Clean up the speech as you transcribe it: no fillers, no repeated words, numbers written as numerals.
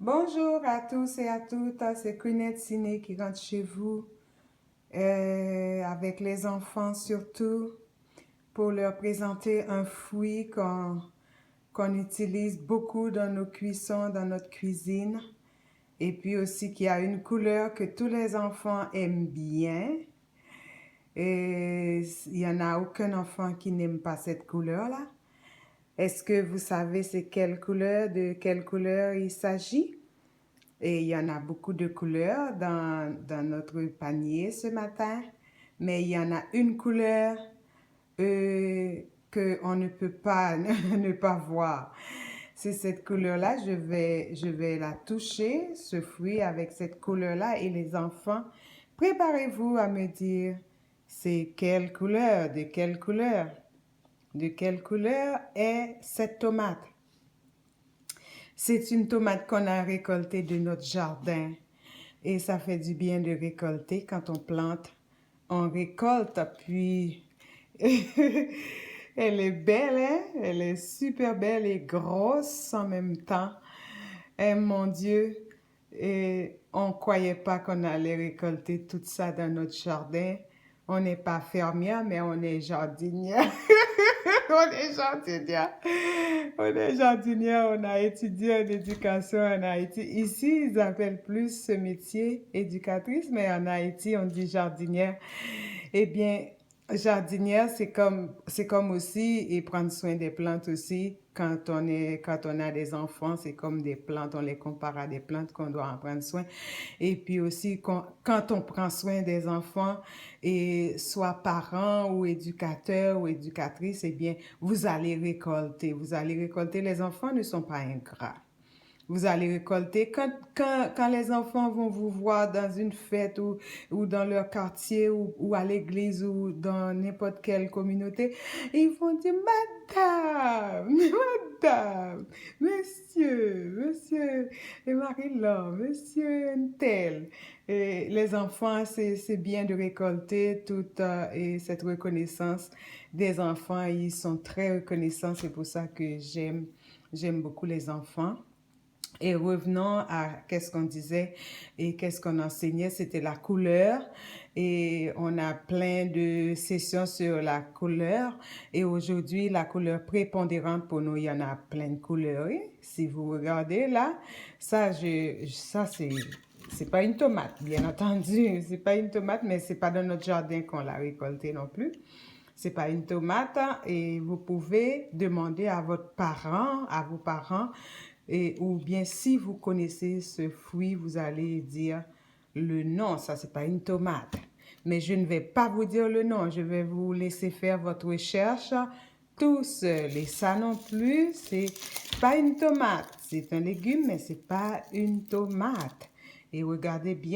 Bonjour à tous et à toutes, c'est Queenette Ciné qui rentre chez vous, avec les enfants surtout, pour leur présenter un fruit qu'on utilise beaucoup dans nos cuissons, dans notre cuisine, et puis aussi qui a une couleur que tous les enfants aiment bien. Et il n'y en a aucun enfant qui n'aime pas cette couleur-là. Est-ce que vous savez c'est quelle couleur, de quelle couleur il s'agit? Et il y en a beaucoup de couleurs dans notre panier ce matin, mais il y en a une couleur qu'on ne peut pas ne pas voir. C'est cette couleur-là, je vais la toucher, ce fruit avec cette couleur-là, et les enfants, préparez-vous à me dire, c'est quelle couleur, de quelle couleur? De quelle couleur est cette tomate? C'est une tomate qu'on a récoltée de notre jardin. Et ça fait du bien de récolter quand on plante. On récolte, puis elle est belle, hein? Elle est super belle et grosse en même temps. Eh mon Dieu, et on ne croyait pas qu'on allait récolter tout ça dans notre jardin. On n'est pas fermière, mais on est jardinière. On est jardinière. On est jardinière, on a étudié en éducation en Haïti. Ici, ils appellent plus ce métier éducatrice, mais en Haïti, on dit jardinière. Eh bien, jardinière, c'est comme aussi, et prendre soin des plantes aussi. Quand on a des enfants, c'est comme des plantes, on les compare à des plantes qu'on doit en prendre soin. Et puis aussi, quand on prend soin des enfants, et soit parents ou éducateurs ou éducatrices, eh bien, vous allez récolter. Vous allez récolter. Les enfants ne sont pas ingrats. Vous allez récolter. Quand les enfants vont vous voir dans une fête ou dans leur quartier ou à l'église ou dans n'importe quelle communauté, ils vont dire, Madame, Madame, Monsieur et Marie-Laure, Monsieur tel. Et les enfants, c'est bien de récolter toute et cette reconnaissance des enfants. Ils sont très reconnaissants. C'est pour ça que j'aime beaucoup les enfants. Et revenons à qu'est-ce qu'on disait et qu'est-ce qu'on enseignait, c'était la couleur. Et on a plein de sessions sur la couleur. Et aujourd'hui, la couleur prépondérante pour nous, il y en a plein de couleurs. Et si vous regardez là, ça c'est pas une tomate, bien entendu. C'est pas une tomate, mais c'est pas dans notre jardin qu'on l'a récoltée non plus. C'est pas une tomate, et vous pouvez demander à vos parents, ou bien si vous connaissez ce fruit, vous allez dire le nom. Ça, c'est pas une tomate. Mais je ne vais pas vous dire le nom. Je vais vous laisser faire votre recherche tout seul. Et ça non plus, c'est pas une tomate. C'est un légume, mais c'est pas une tomate. Et regardez bien.